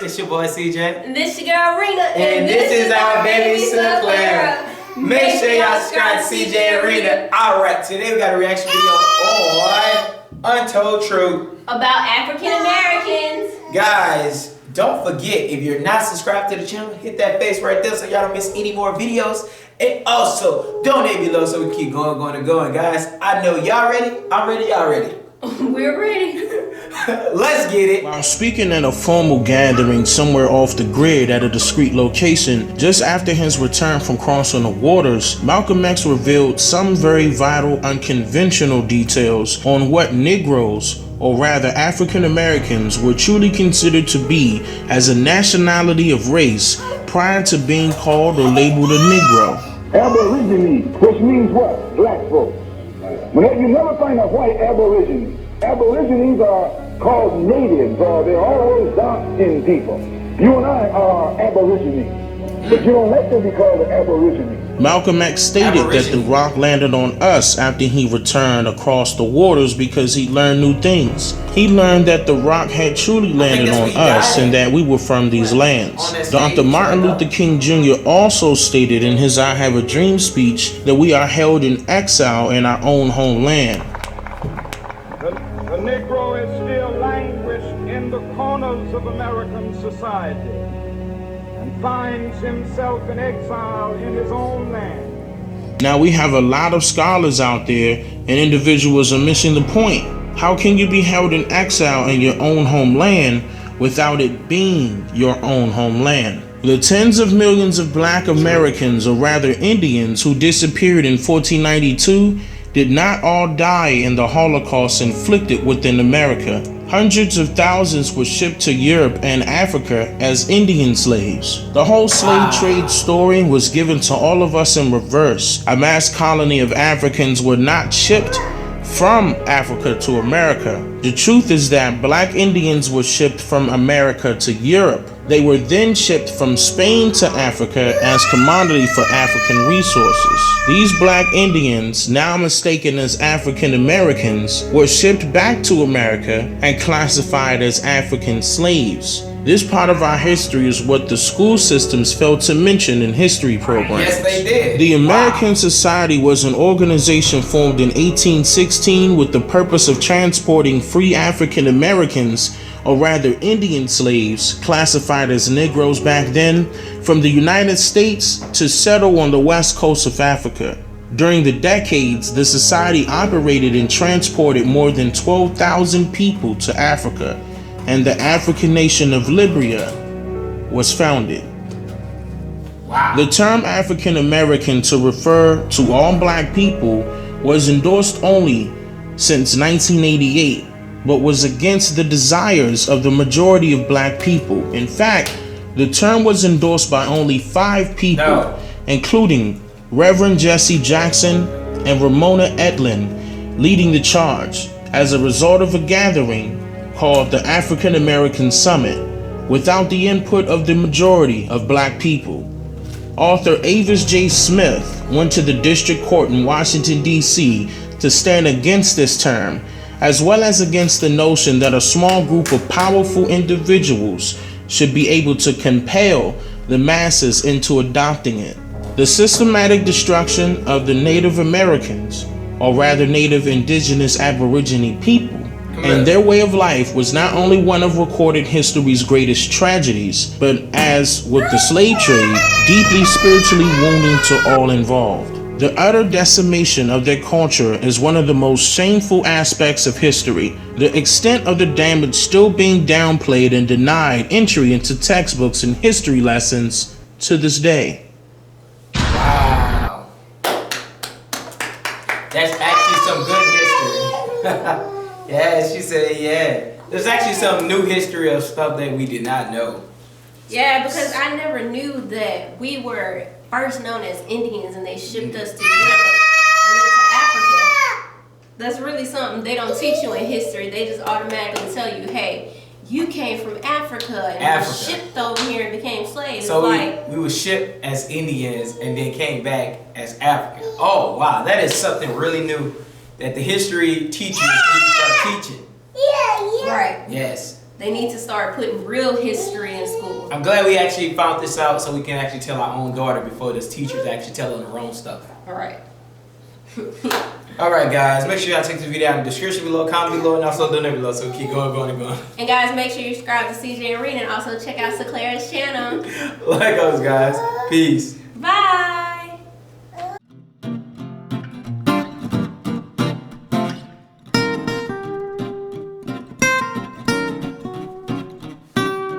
It's your boy CJ. And this your girl RINA. And this is our baby Sinclair. Make sure y'all subscribe to CJ and RINA. Alright, today we got a reaction video on Untold Truth about African Americans. Guys, don't forget, if you're not subscribed to the channel, hit that face right there so y'all don't miss any more videos. And also, donate below so we keep going. Guys, I know y'all ready. I'm ready, y'all ready. We're ready. Let's get it. While speaking at a formal gathering somewhere off the grid at a discreet location, just after his return from crossing the waters, Malcolm X revealed some very vital, unconventional details on what Negroes, or rather African Americans, were truly considered to be as a nationality of race prior to being called or labeled a Negro. Aborigines, which means what? Black folks. You never find a white aborigine. Aborigines are called natives, or they're always dark-skinned people. You and I are aborigines, but you don't like to be called an aborigine. Malcolm X stated that the rock landed on us after he returned across the waters because he learned new things. He learned that the rock had truly landed on us and that we were from these lands. Dr. Martin Luther King Jr. also stated in his I Have a Dream speech that we are held in exile in our own homeland. The Negro is still languished in the corners of American society and finds himself in exile in his own land. Now we have a lot of scholars out there and individuals are missing the point. How can you be held in exile in your own homeland without it being your own homeland? The tens of millions of black Americans, or rather Indians, who disappeared in 1492 did not all die in the Holocaust inflicted within America. Hundreds of thousands were shipped to Europe and Africa as Indian slaves. The whole slave trade story was given to all of us in reverse. A mass colony of Africans were not shipped from Africa to America. The truth is that black Indians were shipped from America to Europe. They were then shipped from Spain to Africa as commodity for African resources. These black Indians, now mistaken as African Americans, were shipped back to America and classified as African slaves. This part of our history is what the school systems failed to mention in history programs. Yes, they did. The American Society was an organization formed in 1816 with the purpose of transporting free African Americans, or rather Indian slaves, classified as Negroes back then, from the United States to settle on the west coast of Africa. During the decades, the society operated and transported more than 12,000 people to Africa, and the African nation of Libya was founded. Wow. The term African American to refer to all black people was endorsed only since 1988, but was against the desires of the majority of black people. In fact, the term was endorsed by only 5 people, including Reverend Jesse Jackson and Ramona Etlin, leading the charge as a result of a gathering called the African American Summit, without the input of the majority of black people. Author Avis J. Smith went to the district court in Washington, D.C. to stand against this term, as well as against the notion that a small group of powerful individuals should be able to compel the masses into adopting it. The systematic destruction of the Native Americans, or rather Native Indigenous Aborigine people, and their way of life was not only one of recorded history's greatest tragedies, but as with the slave trade, deeply spiritually wounding to all involved. The utter decimation of their culture is one of the most shameful aspects of history, the extent of the damage still being downplayed and denied entry into textbooks and history lessons to this day. Wow. That's actually some good history. Yeah, she said, yeah. There's actually some new history of stuff that we did not know. Yeah, because I never knew that we were first known as Indians and they shipped us to Europe and then to Africa. That's really something they don't teach you in history. They just automatically tell you, hey, you came from Africa and were shipped over here and became slaves. So we were shipped as Indians and then came back as Africans. Oh, wow. That is something really new that the history teachers need to start teaching. Right. Yes. They need to start putting real history in school. I'm glad we actually found this out so we can actually tell our own daughter before this teacher's actually telling her own stuff. All right. Alright guys, make sure y'all check this video out in the description below, comment below, and also donate below, so keep going. And guys, make sure you subscribe to CJ and RINA, and also check out Clara's channel. Like us guys. Peace.